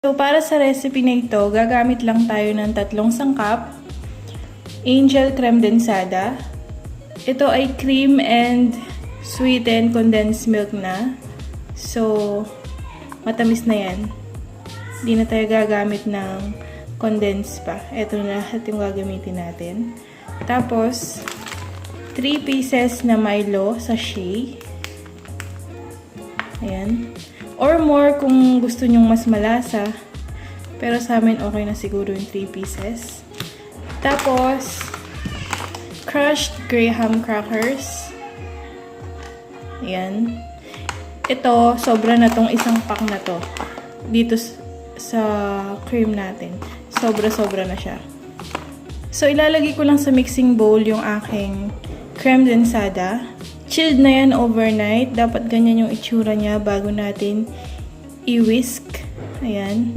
So, para sa recipe na ito, gagamit lang tayo ng 3 sangkap, Angel Kremdensada. Ito ay cream and sweetened condensed milk na. So, matamis na yan. Hindi na tayo gagamit ng condensed pa. Ito na lahat yung gagamitin natin. Tapos, 3 pieces na Milo sachet. Ayan. Or more kung gusto nyong mas malasa. Pero sa amin okay na siguro yung 3 pieces. Tapos, crushed graham crackers. Ayan. Ito, sobra na tong isang pack na to. Dito sa cream natin. Sobra-sobra na siya. So, ilalagay ko lang sa mixing bowl yung aking Kremdensada. Chilled na yan overnight. Dapat ganyan yung itsura niya bago natin i-whisk. Ayan.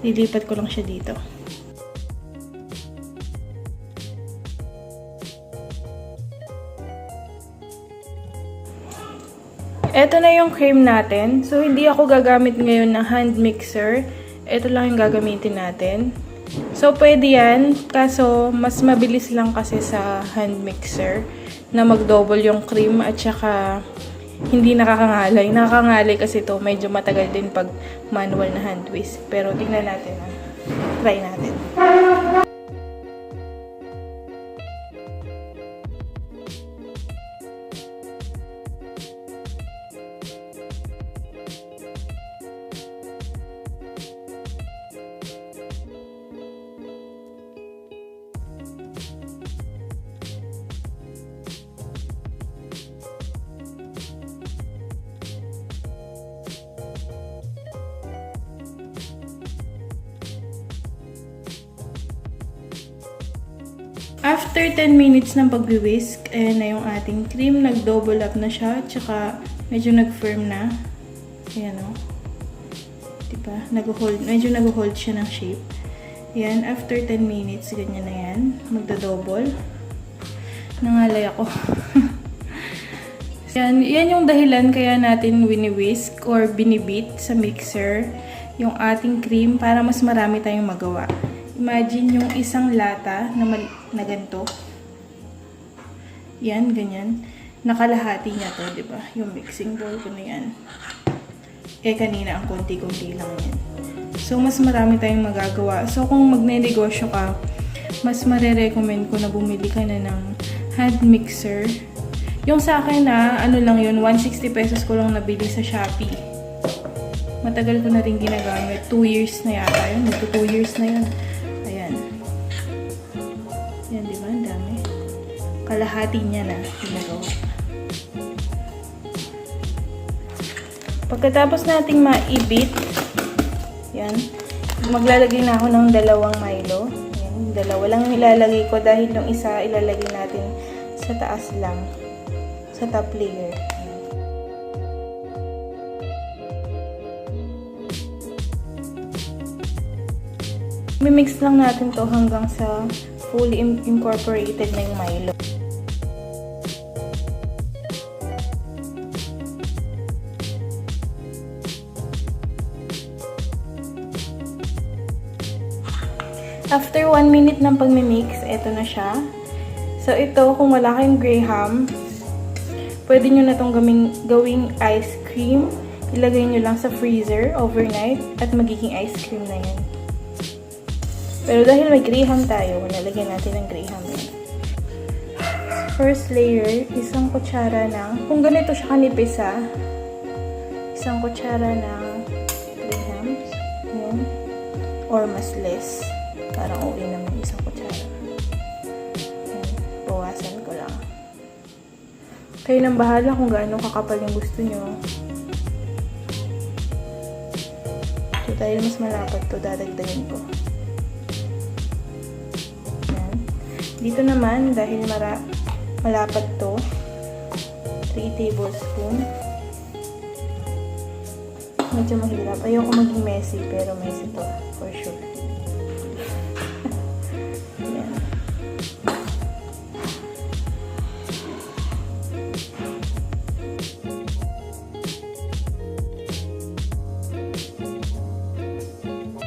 Lilipat ko lang siya dito. Ito na yung cream natin. So, hindi ako gagamit ngayon ng hand mixer. Ito lang yung gagamitin natin. So, pwede yan. Kaso, mas mabilis lang kasi sa hand mixer na mag-double yung cream at saka hindi nakakangalay. Nakakangalay kasi ito medyo matagal din pag manual na hand whisk. Pero tingnan natin. Try natin. After 10 minutes ng pag-whisk, ayan na yung ating cream. Nag-double up na siya. Tsaka, medyo nag-firm na. Ayan o. Diba? Medyo nag-hold siya ng shape. Ayan. After 10 minutes, ganyan na yan. Magda-double. Nangalay ako. Yan yung dahilan kaya natin wini-whisk or binibit sa mixer yung ating cream para mas marami tayong magawa. Imagine yung isang lata na ganito. Yan, ganyan. Nakalahati niya to, di ba? Yung mixing bowl ko na yan. Eh, kanina ang konti-konti lang yan. So, mas marami tayong magagawa. So, kung magne-negosyo ka, mas marirecommend ko na bumili ka na ng hand mixer. Yung sa akin na, ano lang yun, 160 pesos ko lang nabili sa Shopee. Matagal ko na rin ginagamit. 2 years na yata yun. Ito 2 years na yun. Yan, di ba? Ang dami. Kalahati niya na ginagawa. Pagkatapos nating maibit, yan, maglalagay na ako ng 2 Milo. Yan, 2 lang yung ilalagay ko dahil yung isa ilalagay natin sa taas lang. Sa top layer. Mimix lang natin to hanggang sa fully incorporated na yung Milo. After 1 minute ng pagmimix, eto na siya. So, ito, kung wala kayong graham, pwede nyo na itong gawing ice cream. Ilagay nyo lang sa freezer overnight at magiging ice cream na yan. Pero dahil may graham tayo, nalagyan natin ng graham yan. First layer, 1 kutsara ng, kung ganito siya kanipis 1 kutsara ng grahams. Yan. Or mas less. Parang okay naman 1 kutsara. Yan. Bawasan ko lang. Kayo nang bahala kung gaano kakapal yung gusto nyo. So, dahil mas malapad to, dadagdagan ko. Dito naman, dahil malapad to, 3 tablespoon. Medyo mahirap. Ayoko maging messy, pero messy to, for sure. Ayan.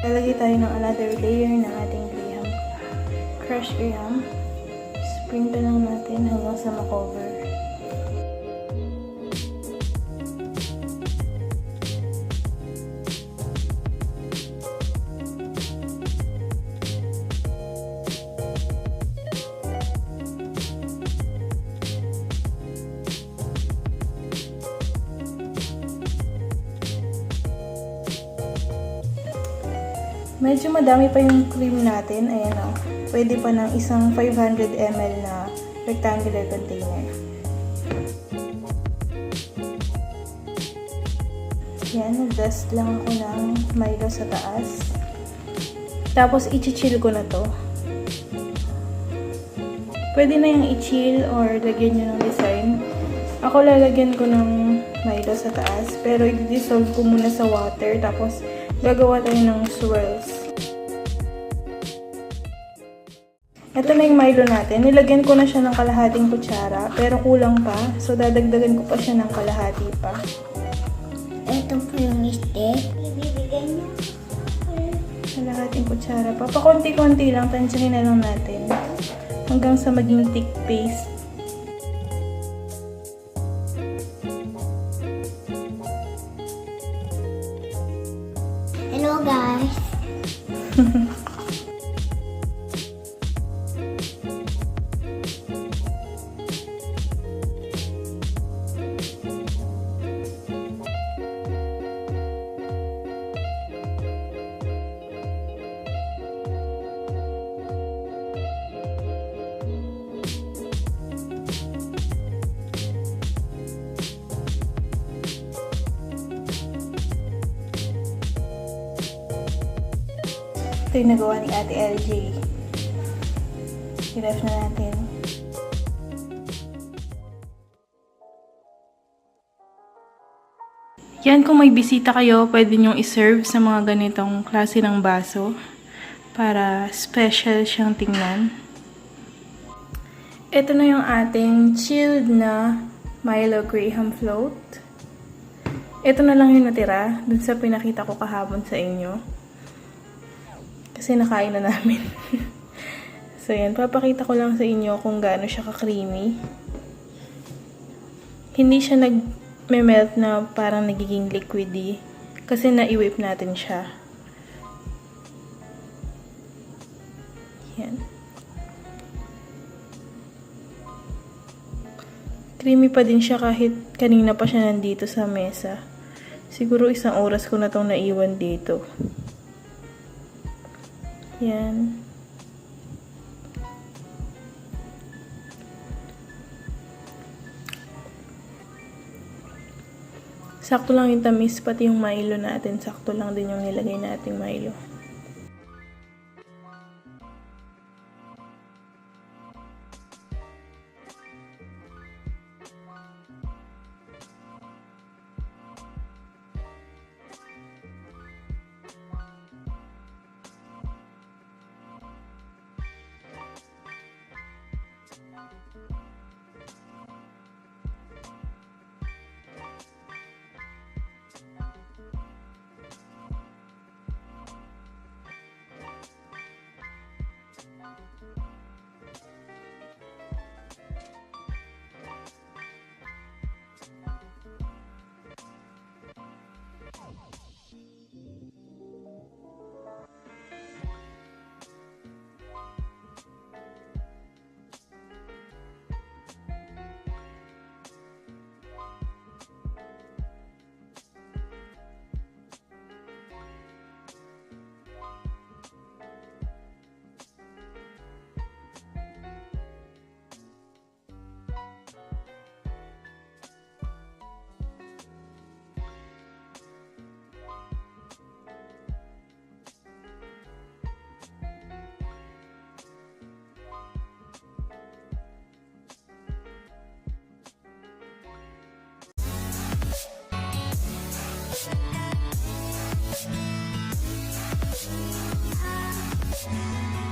Lalagay tayo ng another layer ng ating graham. Crushed graham. Sprinkle lang natin hanggang sa makover. Medyo madami pa yung cream natin. Ayan o. Pwede pa ng isang 500 ml na rectangular container. Ayan, nag-dust lang ako ng Milo sa taas. Tapos, i-chill ko na to. Pwede na yung i-chill or lagyan nyo ng design. Ako lalagyan ko ng Milo sa taas. Pero, i-dissolve ko muna sa water. Tapos, gagawa tayo ng swirls. Ito na yung Milo natin. Nilagyan ko na siya ng kalahating kutsara, pero kulang pa. So, dadagdagan ko pa siya ng kalahati pa. Ito po yung stick. Ibibigay niya. Kalahating kutsara pa. Pakunti-kunti lang. Tansyahin na lang natin. Hanggang sa maging thick paste. Hello guys. Ito yung nagawa ni Ate LJ. I-ref na natin. Yan, kung may bisita kayo, pwede nyong iserve sa mga ganitong klase ng baso para special siyang tingnan. Ito na yung ating chilled na Milo Graham Float. Ito na lang yung natira dun sa pinakita ko kahapon sa inyo. Kasi nakain na namin. So, yan. Papakita ko lang sa inyo kung gaano siya ka-creamy. Hindi siya nag-melt na parang nagiging liquidy. Kasi na-i-whip natin siya. Yan. Creamy pa din siya kahit kanina pa siya nandito sa mesa. Siguro 1 oras ko na itong naiwan dito. Yan. Sakto lang yung tamis, pati yung Milo natin. Sakto lang din yung nilagay nating Milo.